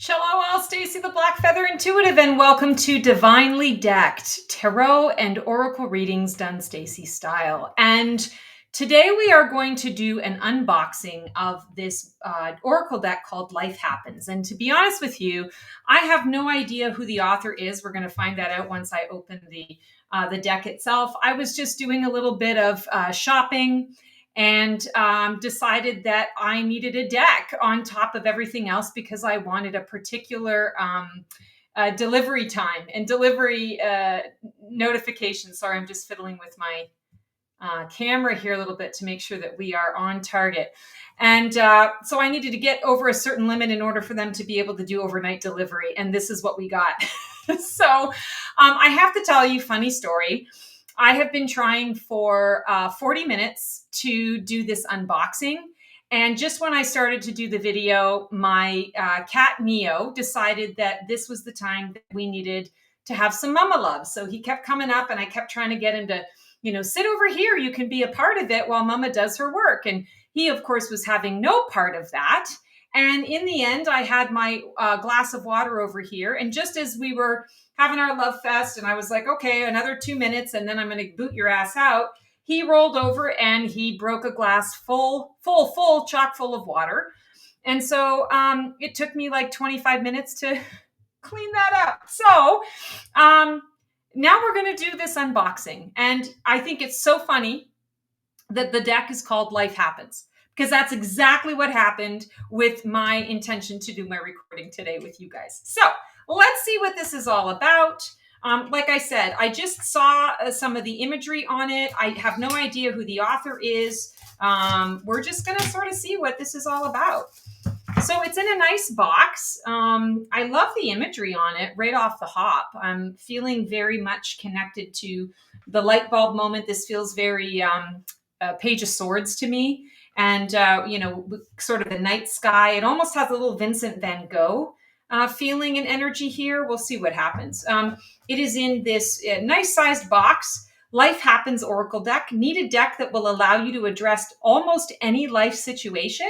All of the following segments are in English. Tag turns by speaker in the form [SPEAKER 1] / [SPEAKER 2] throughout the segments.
[SPEAKER 1] Shalom, all. Stacy the Black Feather Intuitive, and welcome to Divinely Decked Tarot and Oracle readings done Stacy style. And today we are going to do an unboxing of this Oracle deck called Life Happens. And to be honest with you, I have no idea who the author is. We're going to find that out once I open the deck itself. I was just doing a little bit of shopping and decided that I needed a deck on top of everything else because I wanted a particular delivery time and delivery notification. Sorry, I'm just fiddling with my camera here a little bit to make sure that we are on target. And so I needed to get over a certain limit in order for them to be able to do overnight delivery. And this is what we got. So I have to tell you, funny story. I have been trying for 40 minutes to do this unboxing. And just when I started to do the video, my cat Neo decided that this was the time that we needed to have some mama love. So he kept coming up and I kept trying to get him to, sit over here. You can be a part of it while mama does her work. And he, of course, was having no part of that. And in the end, I had my glass of water over here. And just as we were having our love fest, and I was like, okay, another 2 minutes, and then I'm going to boot your ass out. He rolled over and he broke a glass full, chock full of water. And so it took me like 25 minutes to clean that up. So now we're going to do this unboxing. And I think it's so funny that the deck is called Life Happens, because that's exactly what happened with my intention to do my recording today with you guys. So let's see what this is all about. Like I said, I just saw some of the imagery on it. I have no idea who the author is. We're just going to sort of see what this is all about. So it's in a nice box. I love the imagery on it right off the hop. I'm feeling very much connected to the light bulb moment. This feels very Page of Swords to me. And, sort of the night sky. It almost has a little Vincent van Gogh feeling and energy here. We'll see what happens. It is in this nice sized box. Life Happens Oracle deck. Need a deck that will allow you to address almost any life situation.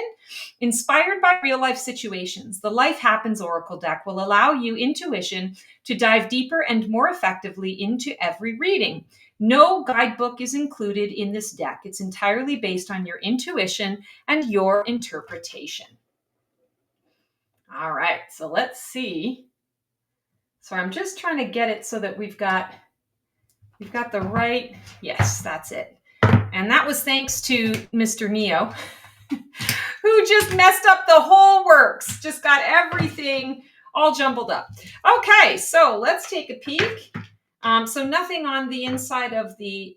[SPEAKER 1] Inspired by real life situations, the Life Happens Oracle deck will allow you intuition to dive deeper and more effectively into every reading. No guidebook is included in this deck. It's entirely based on your intuition and your interpretation. All right, so let's see. So I'm just trying to get it so that we've got the right, yes, that's it. And that was thanks to Mr. Neo, who just messed up the whole works, just got everything all jumbled up. Okay, so let's take a peek. So nothing on the inside of the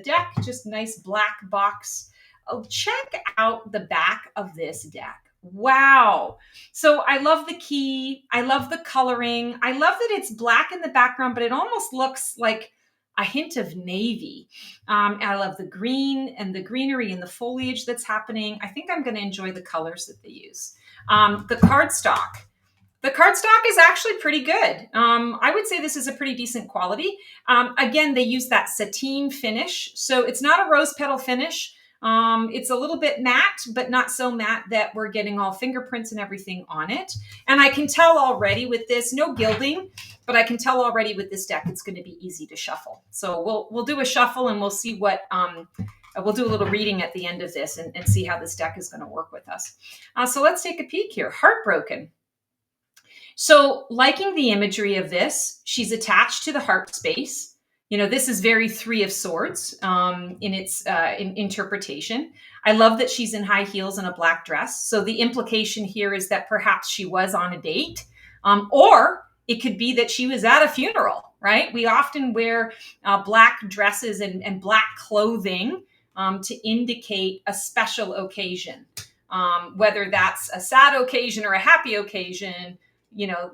[SPEAKER 1] deck, just nice black box. Oh, check out the back of this deck. Wow. So I love the key. I love the coloring. I love that it's black in the background, but it almost looks like a hint of navy. I love the green and the greenery and the foliage that's happening. I think I'm going to enjoy the colors that they use. The cardstock. The cardstock is actually pretty good. I would say this is a pretty decent quality. Again, they use that sateen finish. So it's not a rose petal finish. It's a little bit matte, but not so matte that we're getting all fingerprints and everything on it. And I can tell already with this, no gilding, but I can tell already with this deck, it's going to be easy to shuffle. So we'll do a shuffle and we'll see what, we'll do a little reading at the end of this and see how this deck is going to work with us. So let's take a peek here. Heartbroken. So liking the imagery of this, she's attached to the heart space. This is very Three of Swords in its interpretation. I love that she's in high heels and a black dress. So the implication here is that perhaps she was on a date, or it could be that she was at a funeral, right? We often wear black dresses and black clothing to indicate a special occasion, whether that's a sad occasion or a happy occasion.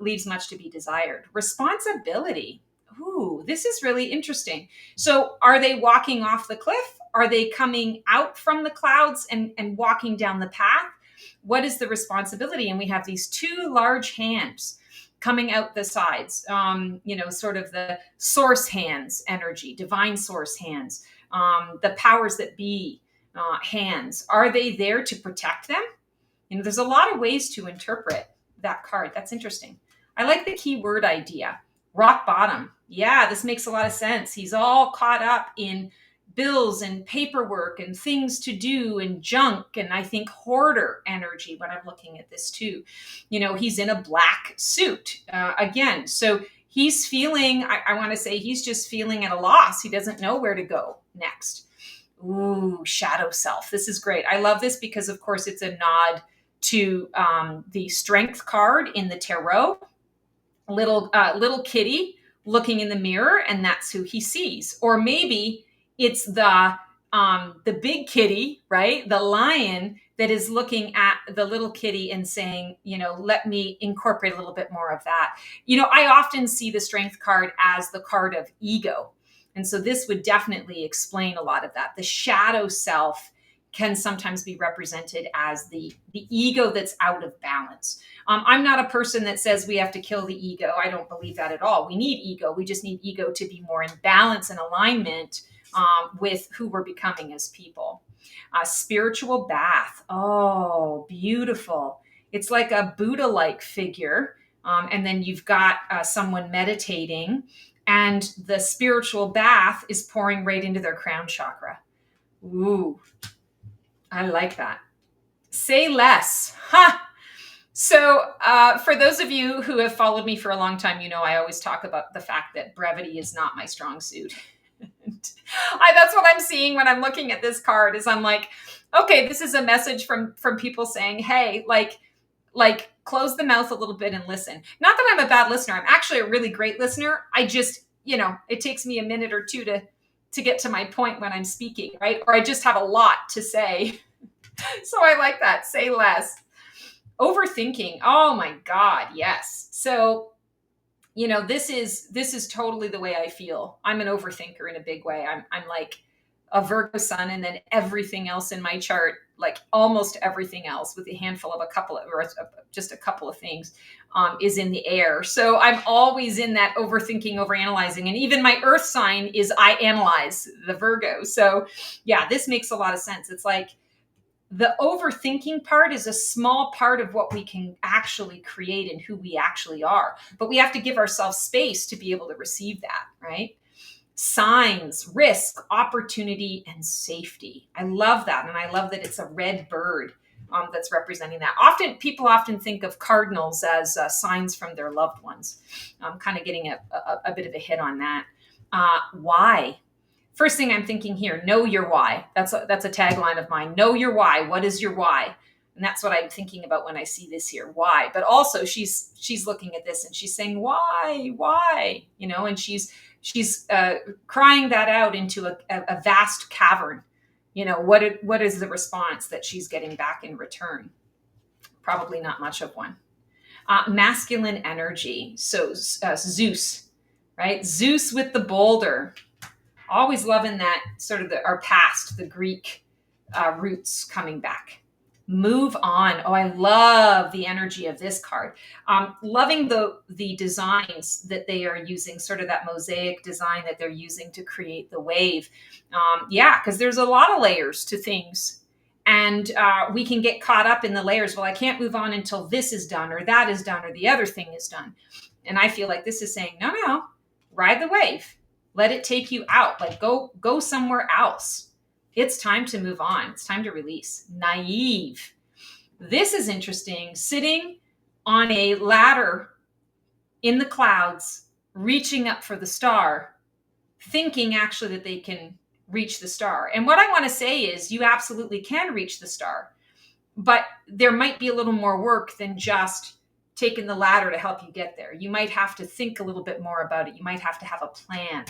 [SPEAKER 1] Leaves much to be desired. Responsibility. Ooh, this is really interesting. So are they walking off the cliff? Are they coming out from the clouds and walking down the path? What is the responsibility? And we have these two large hands coming out the sides, sort of the source hands energy, divine source hands, the powers that be hands. Are they there to protect them? There's a lot of ways to interpret that card. That's interesting. I like the keyword idea. Rock bottom. Yeah, this makes a lot of sense. He's all caught up in bills and paperwork and things to do and junk. And I think hoarder energy when I'm looking at this too. He's in a black suit again. So he's feeling, I want to say he's just feeling at a loss. He doesn't know where to go next. Ooh, shadow self. This is great. I love this because, of course, it's a nod to the strength card in the tarot. Little kitty looking in the mirror, and that's who he sees. Or maybe it's the big kitty, right? The lion that is looking at the little kitty and saying, let me incorporate a little bit more of that. I often see the strength card as the card of ego. And so this would definitely explain a lot of that. The shadow self can sometimes be represented as the ego that's out of balance. I'm not a person that says we have to kill the ego. I don't believe that at all. We need ego. We just need ego to be more in balance and alignment with who we're becoming as people. Spiritual bath. Oh, beautiful. It's like a Buddha-like figure. And then you've got someone meditating, and the spiritual bath is pouring right into their crown chakra. Ooh, I like that. Say less. Ha! So for those of you who have followed me for a long time, I always talk about the fact that brevity is not my strong suit. That's what I'm seeing when I'm looking at this card is I'm like, okay, this is a message from people saying, hey, like close the mouth a little bit and listen. Not that I'm a bad listener. I'm actually a really great listener. I just, it takes me a minute or two to get to my point when I'm speaking, right? Or I just have a lot to say. So I like that. Say less. Overthinking. Oh my God. Yes. So, this is totally the way I feel. I'm an overthinker in a big way. I'm like a Virgo sun, and then everything else in my chart, like almost everything else with a handful of just a couple of things, is in the air. So I'm always in that overthinking, overanalyzing. And even my earth sign is I analyze, the Virgo. So yeah, this makes a lot of sense. It's like, the overthinking part is a small part of what we can actually create and who we actually are. But we have to give ourselves space to be able to receive that, right? Signs, risk, opportunity, and safety. I love that. And I love that it's a red bird that's representing that. People often think of cardinals as signs from their loved ones. I'm kind of getting a bit of a hit on that. Why? First thing I'm thinking here, know your why. That's a tagline of mine. Know your why. What is your why? And that's what I'm thinking about when I see this here. Why? But also she's looking at this and she's saying, why? And she's crying that out into a vast cavern. What is the response that she's getting back in return? Probably not much of one. Masculine energy. So Zeus, right? Zeus with the boulder. Always loving that sort of our past, the Greek roots coming back. Move on. Oh, I love the energy of this card. Loving the designs that they are using, sort of that mosaic design that they're using to create the wave. Because there's a lot of layers to things. And we can get caught up in the layers. Well, I can't move on until this is done or that is done or the other thing is done. And I feel like this is saying, no, ride the wave. Let it take you out. Like go somewhere else. It's time to move on. It's time to release. Naive. This is interesting. Sitting on a ladder in the clouds, reaching up for the star, thinking actually that they can reach the star. And what I want to say is you absolutely can reach the star, but there might be a little more work than just taking the ladder to help you get there. You might have to think a little bit more about it. You might have to have a plan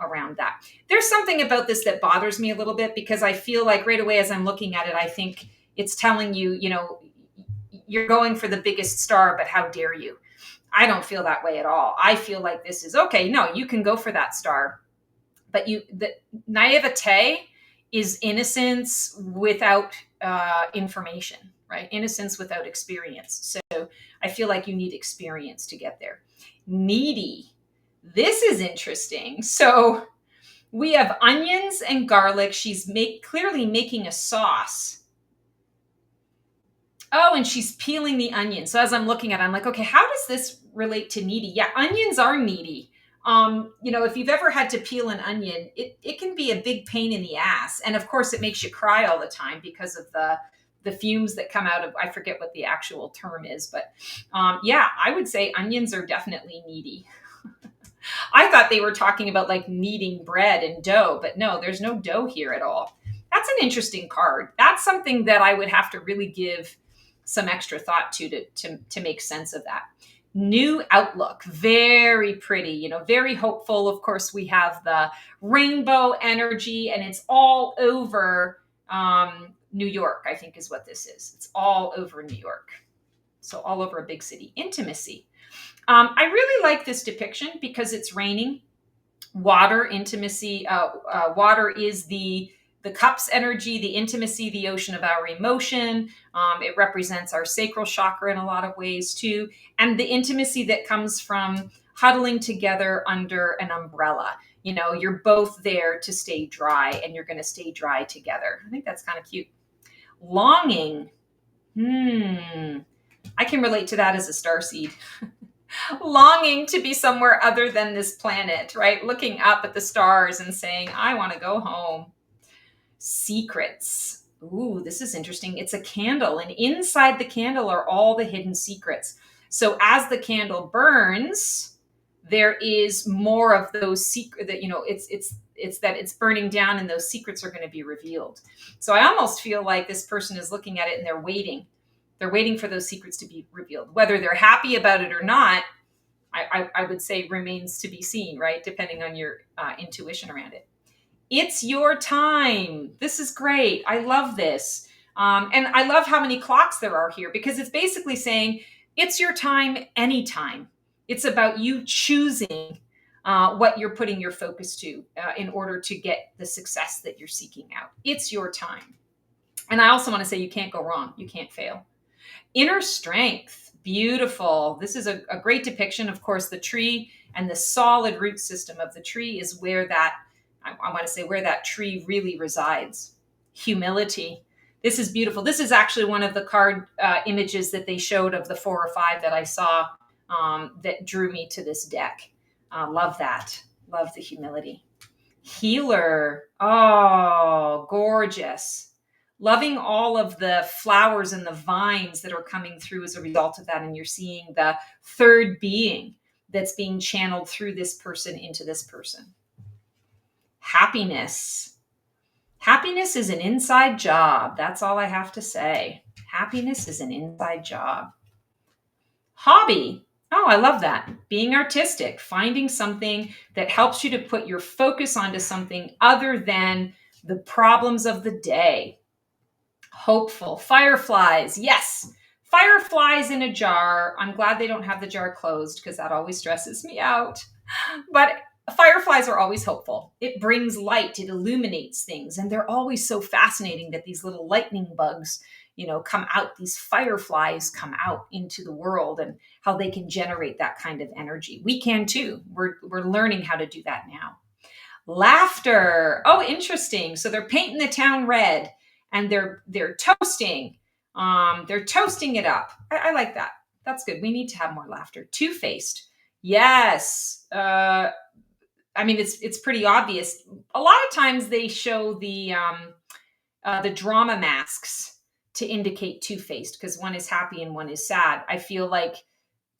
[SPEAKER 1] around that. There's something about this that bothers me a little bit because I feel like right away as I'm looking at it, I think it's telling you, you're going for the biggest star, but how dare you? I don't feel that way at all. I feel like this is okay. No, you can go for that star, but the naivete is innocence without information, right? Innocence without experience. So I feel like you need experience to get there. Needy. This is interesting. So we have onions and garlic. She's clearly making a sauce. Oh, and she's peeling the onion. So as I'm looking at it, I'm like, okay, how does this relate to needy? Yeah, onions are needy. If you've ever had to peel an onion, it can be a big pain in the ass. And of course it makes you cry all the time because of the fumes that come out of, I forget what the actual term is, but yeah, I would say onions are definitely needy. I thought they were talking about like kneading bread and dough, but no, there's no dough here at all. That's an interesting card. That's something that I would have to really give some extra thought to make sense of that. New outlook, very pretty, very hopeful. Of course, we have the rainbow energy, and it's all over New York, I think is what this is. It's all over New York. So all over a big city. Intimacy. I really like this depiction because it's raining. Water, intimacy. Water is the cup's energy, the intimacy, the ocean of our emotion. It represents our sacral chakra in a lot of ways too, and the intimacy that comes from huddling together under an umbrella. You're both there to stay dry, and you're going to stay dry together. I think that's kind of cute. Longing. I can relate to that as a starseed. Longing to be somewhere other than this planet, right? Looking up at the stars and saying, I want to go home. Secrets. Ooh, this is interesting. It's a candle, and inside the candle are all the hidden secrets. So as the candle burns, there is more of those secrets that, it's that it's burning down, and those secrets are going to be revealed. So I almost feel like this person is looking at it and they're waiting. They're waiting for those secrets to be revealed. Whether they're happy about it or not, I would say remains to be seen, right? Depending on your intuition around it. It's your time. This is great. I love this. And I love how many clocks there are here, because it's basically saying it's your time anytime. It's about you choosing what you're putting your focus to in order to get the success that you're seeking out. It's your time. And I also want to say you can't go wrong. You can't fail. Inner strength. Beautiful. This is a great depiction. Of course, the tree and the solid root system of the tree is where that, I want to say, where that tree really resides. Humility. This is beautiful. This is actually one of the card images that they showed of the 4 or 5 that I saw that drew me to this deck. Love that. Love the humility. Healer. Oh, gorgeous. Loving all of the flowers and the vines that are coming through as a result of that. And you're seeing the third being that's being channeled through this person into this person. Happiness. Happiness is an inside job. That's all I have to say. Happiness is an inside job. Hobby. Oh, I love that. Being artistic, finding something that helps you to put your focus onto something other than the problems of the day. Hopeful. Fireflies. Yes. Fireflies in a jar. I'm glad they don't have the jar closed, because that always stresses me out. But fireflies are always hopeful. It brings light. It illuminates things. And they're always so fascinating that these little lightning bugs, come out. These fireflies come out into the world, and how they can generate that kind of energy. We can too. We're learning how to do that now. Laughter. Oh, interesting. So they're painting the town red, and they're toasting. They're toasting it up. I like that. That's good. We need to have more laughter. Two-faced. Yes. It's pretty obvious. A lot of times they show the drama masks to indicate two-faced, because one is happy and one is sad. I feel like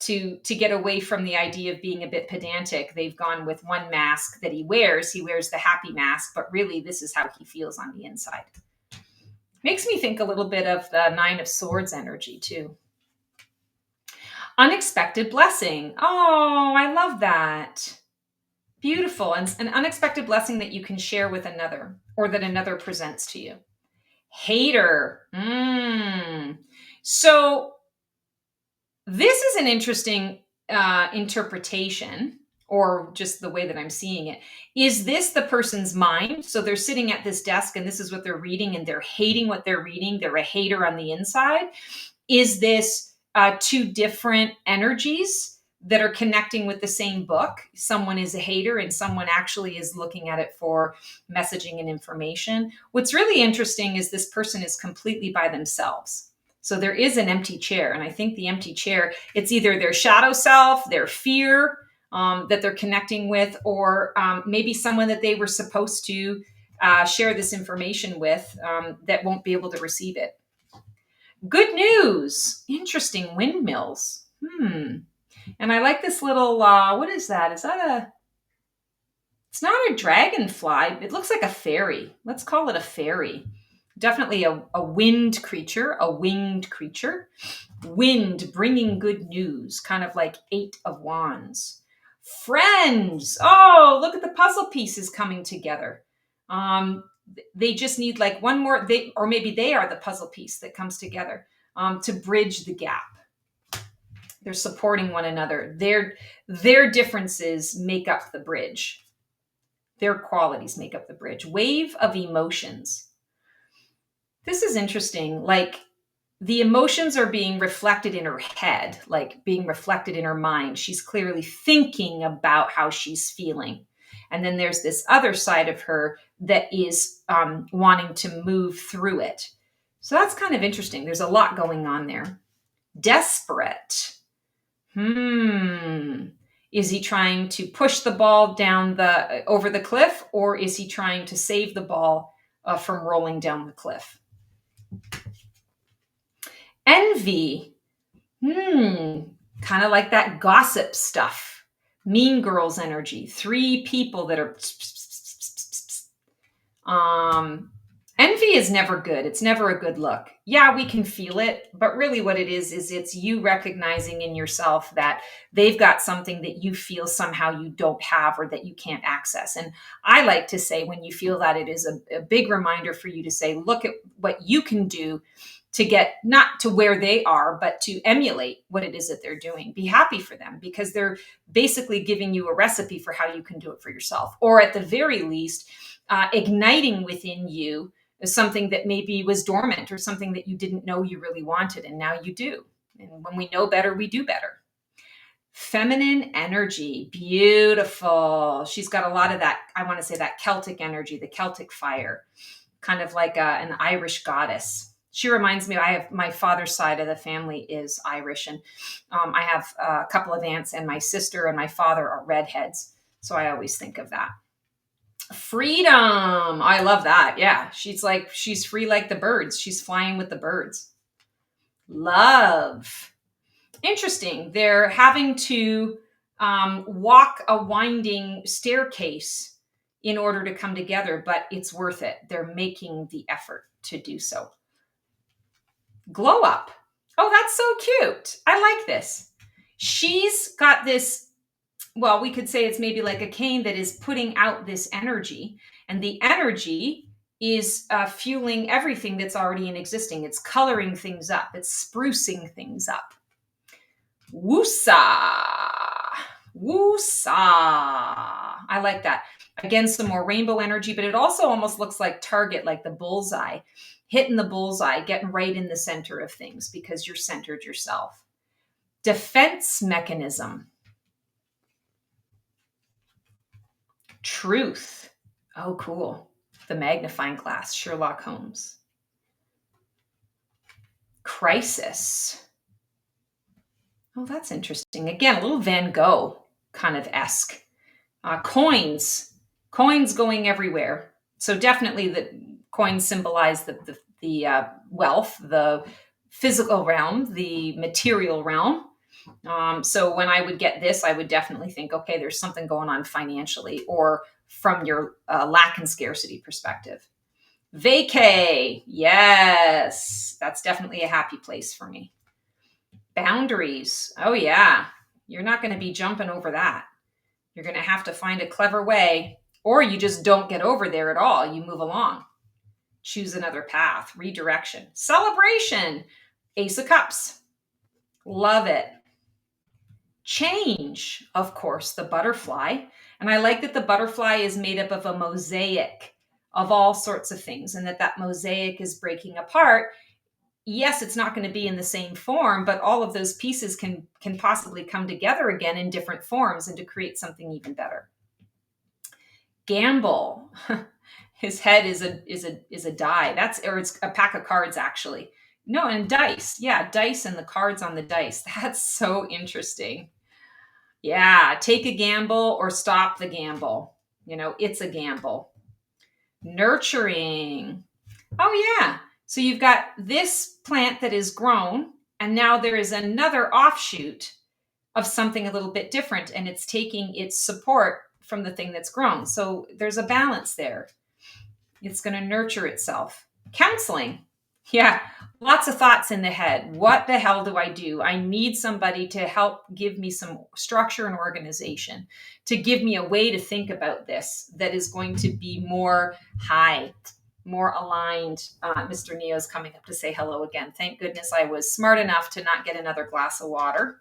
[SPEAKER 1] to get away from the idea of being a bit pedantic, they've gone with one mask that he wears. He wears the happy mask, but really this is how he feels on the inside. Makes me think a little bit of the 9 of Swords energy too. Unexpected blessing. Oh, I love that. Beautiful. And an unexpected blessing that you can share with another, or that another presents to you. Hater. So this is an interesting interpretation, or just the way that I'm seeing it. Is this the person's mind? So they're sitting at this desk and this is what they're reading, and they're hating what they're reading. They're a hater on the inside. Is this 2 different energies that are connecting with the same book? Someone is a hater and someone actually is looking at it for messaging and information. What's really interesting is this person is completely by themselves. So there is an empty chair. And I think the empty chair, it's either their shadow self, their fear that they're connecting with, or maybe someone that they were supposed to share this information with that won't be able to receive it. Good news. Interesting windmills. And I like this little, what is that? Is that it's not a dragonfly. It looks like a fairy. Let's call it a fairy. Definitely a wind creature, a winged creature. Wind, bringing good news, kind of like 8 of Wands. Friends. Oh, look at the puzzle pieces coming together. They just need like one more, or maybe they are the puzzle piece that comes together to bridge the gap. They're supporting one another. Their differences make up the bridge. Their qualities make up the bridge. Wave of emotions. This is interesting. Like the emotions are being reflected in her head, like being reflected in her mind. She's clearly thinking about how she's feeling. And then there's this other side of her that is wanting to move through it. So that's kind of interesting. There's a lot going on there. Desperate. Is he trying to push the ball down over the cliff, or is he trying to save the ball from rolling down the cliff? Envy. Kind of like that gossip stuff. Mean Girls energy. 3 people that are envy is never good. It's never a good look. Yeah, we can feel it, but really what it is it's you recognizing in yourself that they've got something that you feel somehow you don't have or that you can't access. And I like to say when you feel that, it is a big reminder for you to say, look at what you can do to get not to where they are, but to emulate what it is that they're doing. Be happy for them because they're basically giving you a recipe for how you can do it for yourself. Or at the very least, igniting within you something that maybe was dormant or something that you didn't know you really wanted, and now you do. And when we know better, we do better. Feminine energy, beautiful. She's got a lot of that, I want to say that Celtic energy, the Celtic fire, kind of like an Irish goddess. She reminds me, I have my father's side of the family is Irish, and I have a couple of aunts, and my sister and my father are redheads. So I always think of that. Freedom. I love that. Yeah. She's free like the birds. She's flying with the birds. Love. Interesting. They're having to walk a winding staircase in order to come together, but it's worth it. They're making the effort to do so. Glow up. Oh, that's so cute. I like this. She's got this, well, we could say it's maybe like a cane that is putting out this energy, and the energy is fueling everything that's already in existing. It's coloring things up. It's sprucing things up. Woosa. Woosa. I like that. Again, some more rainbow energy, but it also almost looks like target, like the bullseye. Hitting the bullseye, getting right in the center of things because you're centered yourself. Defense mechanism. Truth. Oh, cool. The magnifying glass, Sherlock Holmes. Crisis. Oh, that's interesting. Again, a little Van Gogh kind of esque. Coins going everywhere. So definitely the coins symbolize the wealth, the physical realm, the material realm. So when I would get this, I would definitely think, okay, there's something going on financially or from your lack and scarcity perspective. Vacay. Yes, that's definitely a happy place for me. Boundaries. Oh yeah. You're not going to be jumping over that. You're going to have to find a clever way, or you just don't get over there at all. You move along. Choose another path. Redirection. Celebration. Ace of Cups. Love it. Change, of course, the butterfly. And I like that the butterfly is made up of a mosaic of all sorts of things, and that mosaic is breaking apart. Yes, it's not going to be in the same form, but all of those pieces can possibly come together again in different forms and to create something even better. Gamble. His head is a die. It's a pack of cards, actually. No, and dice. Yeah, dice and the cards on the dice. That's so interesting. Yeah, take a gamble or stop the gamble. It's a gamble. Nurturing. Oh, yeah. So you've got this plant that is grown, and now there is another offshoot of something a little bit different, and it's taking its support from the thing that's grown. So there's a balance there. It's going to nurture itself. Counseling. Yeah, lots of thoughts in the head. What the hell do I do? I need somebody to help give me some structure and organization, to give me a way to think about this that is going to be more high, more aligned. Mr. Neo's coming up to say hello again. Thank goodness I was smart enough to not get another glass of water.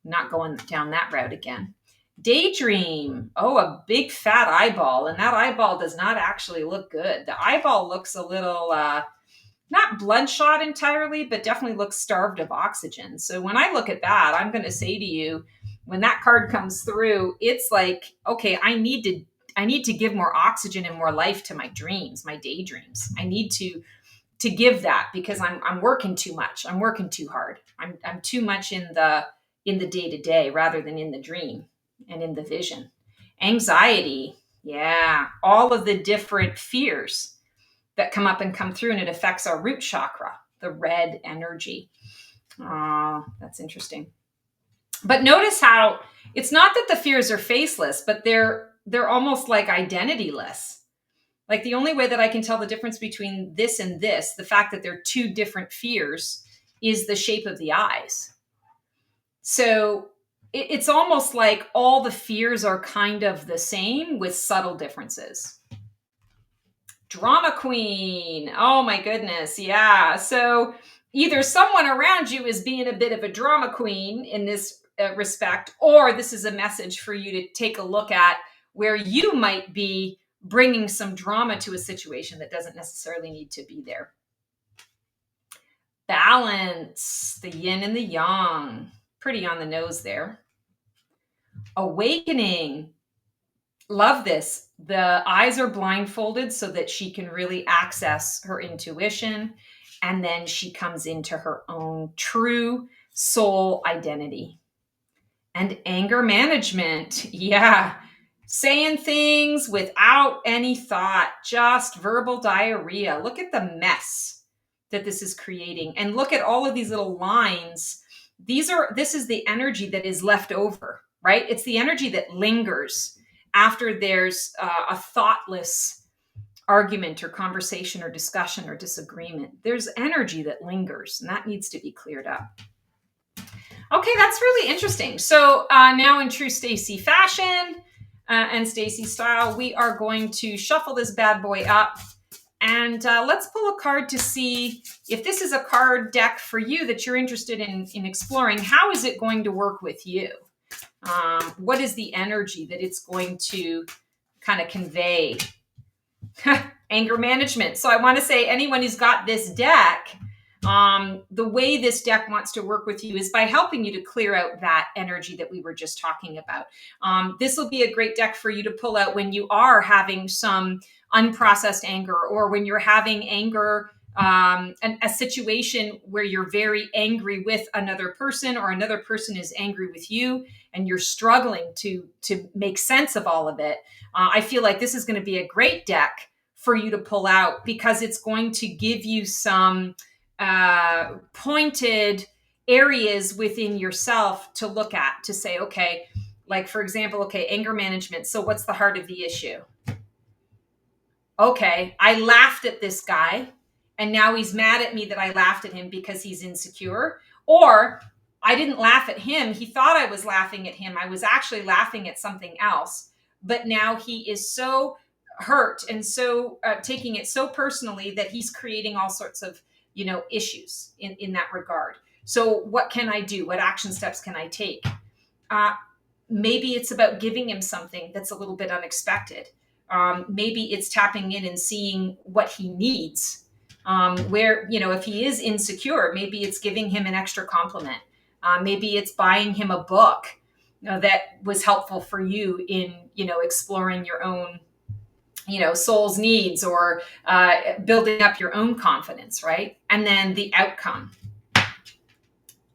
[SPEAKER 1] Not going down that route again. Daydream. Oh, a big fat eyeball. And that eyeball does not actually look good. The eyeball looks a little, not bloodshot entirely, but definitely looks starved of oxygen. So when I look at that, I'm going to say to you, when that card comes through, it's like, okay, I need to give more oxygen and more life to my dreams, my daydreams. I need to give that, because I'm working too much. I'm working too hard. I'm too much in the day-to-day rather than in the dream and in the vision. Anxiety. Yeah. All of the different fears that come up and come through, and it affects our root chakra, the red energy. Oh, that's interesting. But notice how it's not that the fears are faceless, but they're almost like identityless. Like the only way that I can tell the difference between this and this, the fact that they're two different fears, is the shape of the eyes. So it's almost like all the fears are kind of the same with subtle differences. Drama queen. Oh my goodness. Yeah. So either someone around you is being a bit of a drama queen in this respect, or this is a message for you to take a look at where you might be bringing some drama to a situation that doesn't necessarily need to be there. Balance, the yin and the yang. Pretty on the nose there. Awakening. Love this. The eyes are blindfolded so that she can really access her intuition. And then she comes into her own true soul identity. And anger management. Yeah. Saying things without any thought, just verbal diarrhea. Look at the mess that this is creating. And look at all of these little lines. This is the energy that is left over, right? It's the energy that lingers after there's a thoughtless argument or conversation or discussion or disagreement. There's energy that lingers, and that needs to be cleared up. Okay, that's really interesting. So now in true Stacy fashion and Stacy style, we are going to shuffle this bad boy up. And let's pull a card to see if this is a card deck for you that you're interested in exploring. How is it going to work with you? What is the energy that it's going to kind of convey? Anger management. So I want to say anyone who's got this deck, the way this deck wants to work with you is by helping you to clear out that energy that we were just talking about. This will be a great deck for you to pull out when you are having some unprocessed anger, or when you're having anger, a situation where you're very angry with another person, or another person is angry with you, and you're struggling to make sense of all of it. I feel like this is going to be a great deck for you to pull out, because it's going to give you some pointed areas within yourself to look at, to say, okay, like for example, okay, anger management. So what's the heart of the issue? Okay, I laughed at this guy, and now he's mad at me that I laughed at him because he's insecure. Or I didn't laugh at him. He thought I was laughing at him. I was actually laughing at something else. But now he is so hurt and so taking it so personally that he's creating all sorts of, issues in that regard. So what can I do? What action steps can I take? Maybe it's about giving him something that's a little bit unexpected. Maybe it's tapping in and seeing what he needs. Where, if he is insecure, maybe it's giving him an extra compliment. Maybe it's buying him a book that was helpful for you in, exploring your own soul's needs, or building up your own confidence, right? And then the outcome,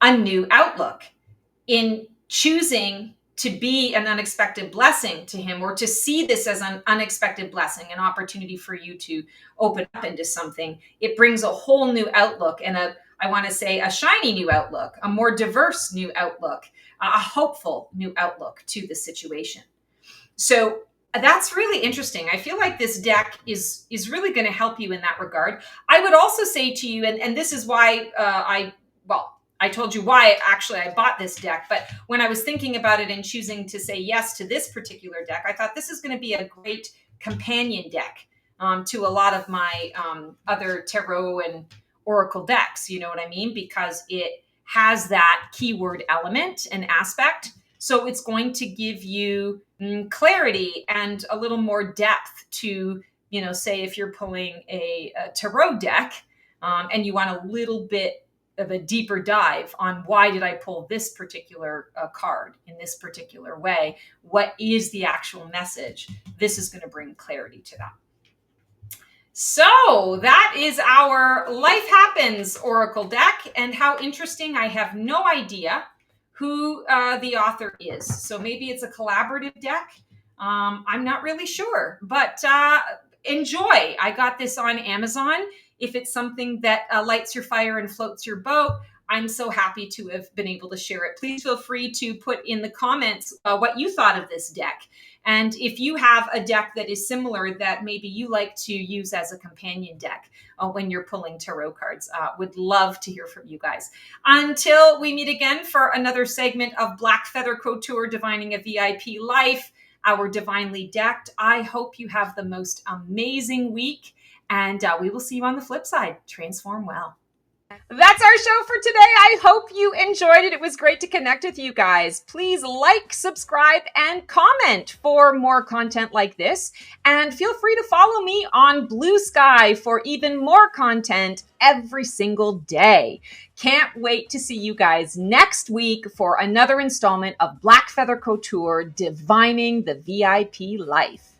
[SPEAKER 1] a new outlook in choosing to be an unexpected blessing to him, or to see this as an unexpected blessing, an opportunity for you to open up into something. It brings a whole new outlook, and I want to say a shiny new outlook, a more diverse new outlook, a hopeful new outlook to the situation. So that's really interesting. I feel like this deck is really going to help you in that regard. I would also say to you, and this is why I told you why actually I bought this deck, but when I was thinking about it and choosing to say yes to this particular deck, I thought this is going to be a great companion deck to a lot of my other tarot and oracle decks. You know what I mean? Because it has that keyword element and aspect. So it's going to give you clarity and a little more depth to, say if you're pulling a tarot deck and you want a little bit of a deeper dive on why did I pull this particular card in this particular way? What is the actual message? This is going to bring clarity to that. So that is our Life Happens Oracle deck. And how interesting. I have no idea who the author is. So maybe it's a collaborative deck. I'm not really sure, but enjoy. I got this on Amazon. If it's something that lights your fire and floats your boat, I'm so happy to have been able to share it. Please feel free to put in the comments what you thought of this deck. And if you have a deck that is similar that maybe you like to use as a companion deck when you're pulling tarot cards, would love to hear from you guys. Until we meet again for another segment of Black Feather Couture, Divining a VIP Life, our Divinely Decked. I hope you have the most amazing week, and we will see you on the flip side. Transform well. That's our show for today. I hope you enjoyed it. It was great to connect with you guys. Please like, subscribe, and comment for more content like this. And feel free to follow me on Blue Sky for even more content every single day. Can't wait to see you guys next week for another installment of Black Feather Couture, Divining the VIP Life.